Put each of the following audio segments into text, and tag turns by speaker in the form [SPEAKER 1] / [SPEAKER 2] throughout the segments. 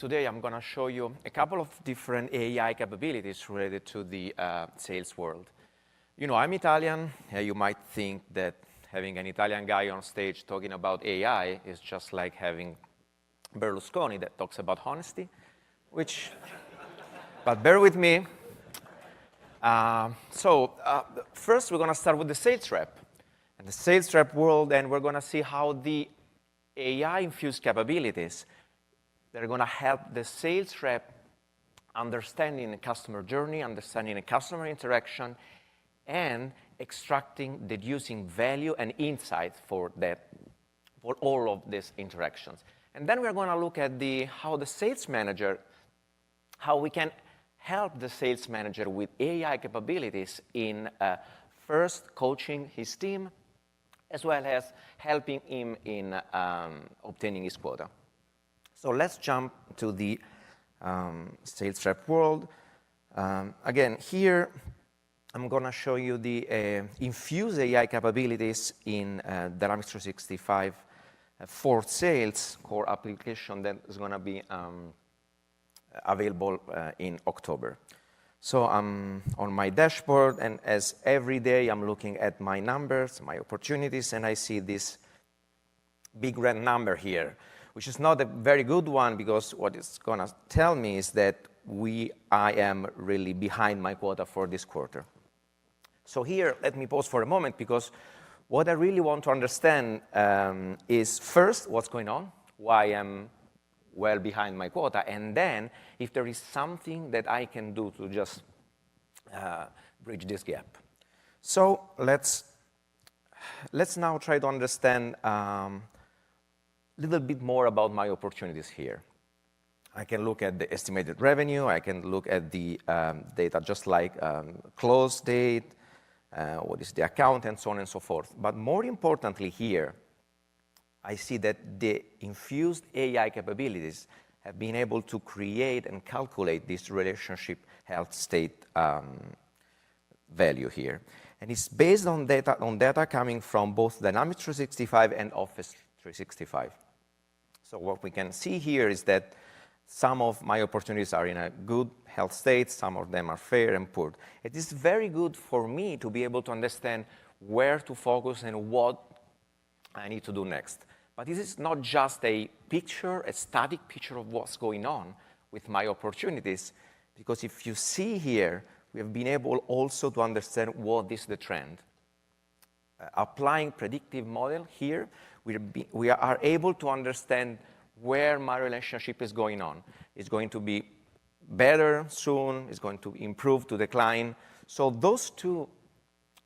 [SPEAKER 1] today I'm going to show you a couple of different AI capabilities related to the sales world. You know, I'm Italian. You might think that having an Italian guy on stage talking about AI is just like having Berlusconi that talks about honesty, but bear with me. First we're going to start with the sales rep and the sales rep world, and we're going to see how the AI-infused capabilities that are going to help the sales rep understanding the customer journey, understanding the customer interaction, and extracting, deducing value and insight for all of these interactions. And then we're going to look at how we can help the sales manager with AI capabilities in first coaching his team, as well as helping him in obtaining his quota. So let's jump to the sales rep world. Again, here I'm going to show you the infused AI capabilities in Dynamics 365 for Sales core application that is going to be available in October. So I'm on my dashboard, and as every day I'm looking at my numbers, my opportunities, and I see this big red number here, which is not a very good one, because what it's going to tell me is that I am really behind my quota for this quarter. So here, let me pause for a moment, because what I really want to understand is first what's going on, why I'm well behind my quota, and then if there is something that I can do to just bridge this gap. So let's now try to understand a little bit more about my opportunities here. I can look at the estimated revenue, I can look at the data just like close date, what is the account, and so on and so forth. But more importantly here, I see that the infused AI capabilities have been able to create and calculate this relationship health state value here. And it's based on data coming from both Dynamics 365 and Office 365. So what we can see here is that some of my opportunities are in a good health state, some of them are fair and poor. It is very good for me to be able to understand where to focus and what I need to do next. But this is not just a picture, a static picture of what's going on with my opportunities, because if you see here, we have been able also to understand what is the trend. Applying predictive model here, we are able to understand where my relationship is going on. It's going to be better soon, it's going to improve, to decline. So those two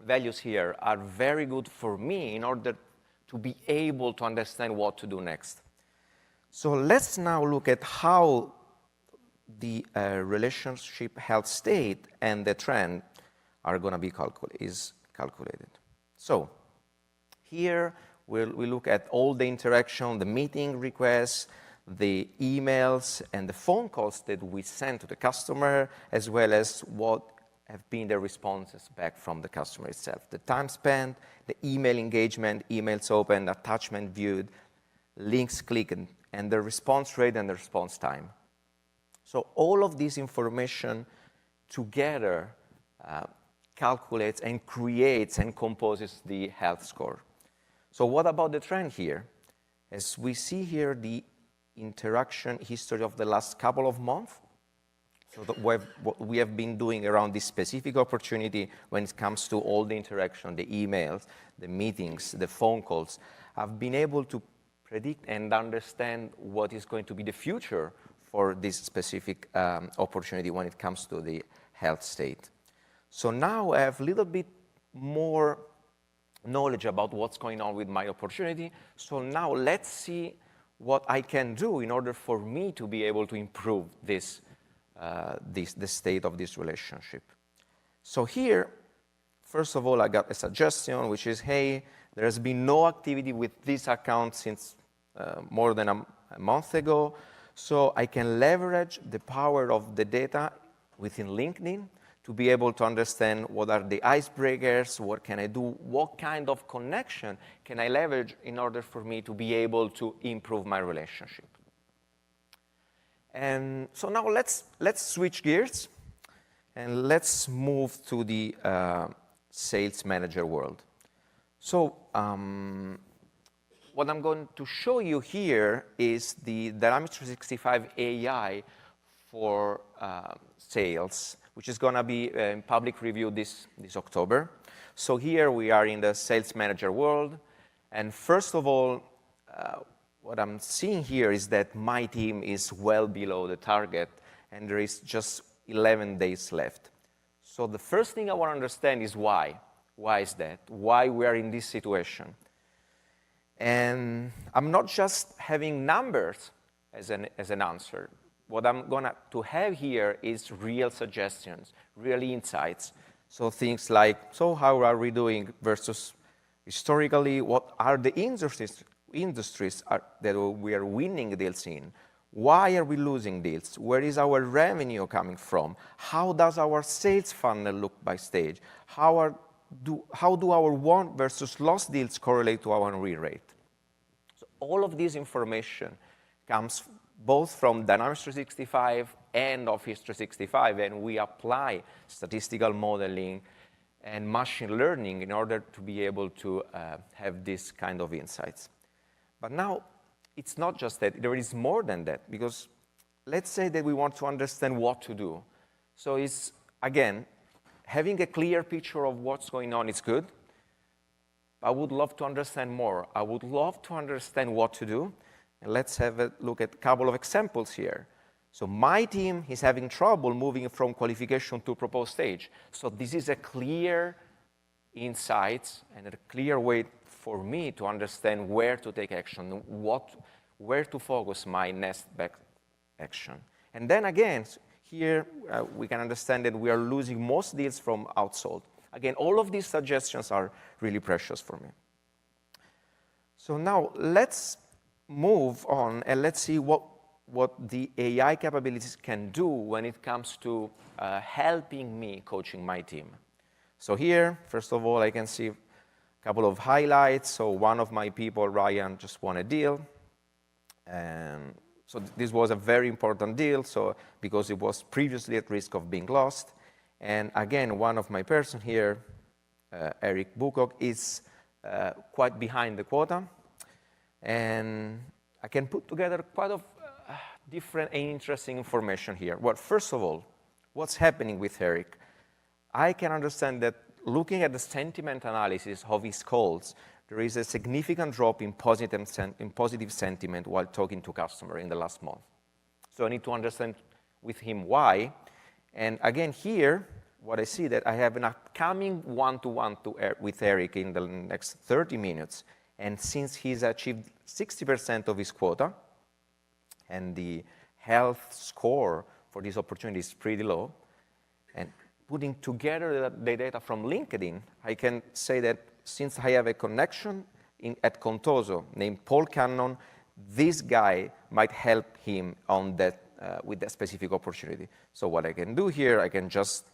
[SPEAKER 1] values here are very good for me in order to be able to understand what to do next. So let's now look at how the relationship health state and the trend are going to be calculated. So here we look at all the interaction, the meeting requests, the emails, and the phone calls that we send to the customer, as well as what have been the responses back from the customer itself. The time spent, the email engagement, emails opened, attachment viewed, links clicked, and the response rate and the response time. So all of this information together calculates and creates and composes the health score. So what about the trend here? As we see here, the interaction history of the last couple of months, so what we have been doing around this specific opportunity when it comes to all the interaction, the emails, the meetings, the phone calls, I've been able to predict and understand what is going to be the future for this specific opportunity when it comes to the health state. So now I have a little bit more knowledge about what's going on with my opportunity. So now let's see what I can do in order for me to be able to improve the state of this relationship. So here, first of all, I got a suggestion, which is, hey, there has been no activity with this account since more than a month ago. So I can leverage the power of the data within LinkedIn to be able to understand what are the icebreakers, what can I do, what kind of connection can I leverage in order for me to be able to improve my relationship. And so now let's switch gears and let's move to the sales manager world. So what I'm going to show you here is the Dynamics 365 AI for sales, which is going to be in public review this October. So here we are in the sales manager world. And first of all, what I'm seeing here is that my team is well below the target, and there is just 11 days left. So the first thing I want to understand is why. Why is that? Why we are in this situation? And I'm not just having numbers as an answer. What I'm going to have here is real suggestions, real insights. So things like, so how are we doing versus historically? What are the industries that we are winning deals in? Why are we losing deals? Where is our revenue coming from? How does our sales funnel look by stage? How do our won versus lost deals correlate to our win rate? So all of this information comes both from Dynamics 365 and Office 365, and we apply statistical modeling and machine learning in order to be able to have this kind of insights. But now, it's not just that. There is more than that, because let's say that we want to understand what to do. So it's, again, having a clear picture of what's going on is good. I would love to understand more. I would love to understand what to do. And let's have a look at a couple of examples here. So my team is having trouble moving from qualification to proposed stage. So this is a clear insight and a clear way for me to understand where to take action, where to focus my next back action. And then again, here we can understand that we are losing most deals from outsold. Again, all of these suggestions are really precious for me. So now let's move on and let's see what the AI capabilities can do when it comes to helping me coaching my team. So here, first of all, I can see a couple of highlights. So one of my people, Ryan, just won a deal. And so this was a very important deal, so because it was previously at risk of being lost. And again, one of my person here, Eric Bukok, is quite behind the quota. And I can put together quite a different and interesting information here. Well, first of all, what's happening with Eric? I can understand that looking at the sentiment analysis of his calls, there is a significant drop in positive sentiment while talking to customer in the last month. So I need to understand with him why. And again, here, what I see that I have an upcoming one-to-one with Eric in the next 30 minutes. And since he's achieved 60% of his quota, and the health score for this opportunity is pretty low, and putting together the data from LinkedIn, I can say that since I have a connection at Contoso named Paul Cannon, this guy might help him on that with that specific opportunity. So what I can do here, I can just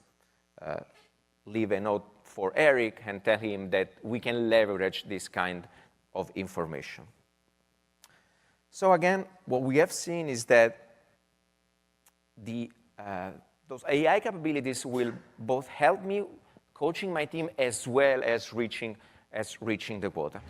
[SPEAKER 1] leave a note for Eric and tell him that we can leverage this kind of information. So again, what we have seen is that those AI capabilities will both help me coaching my team as well as reaching the quota.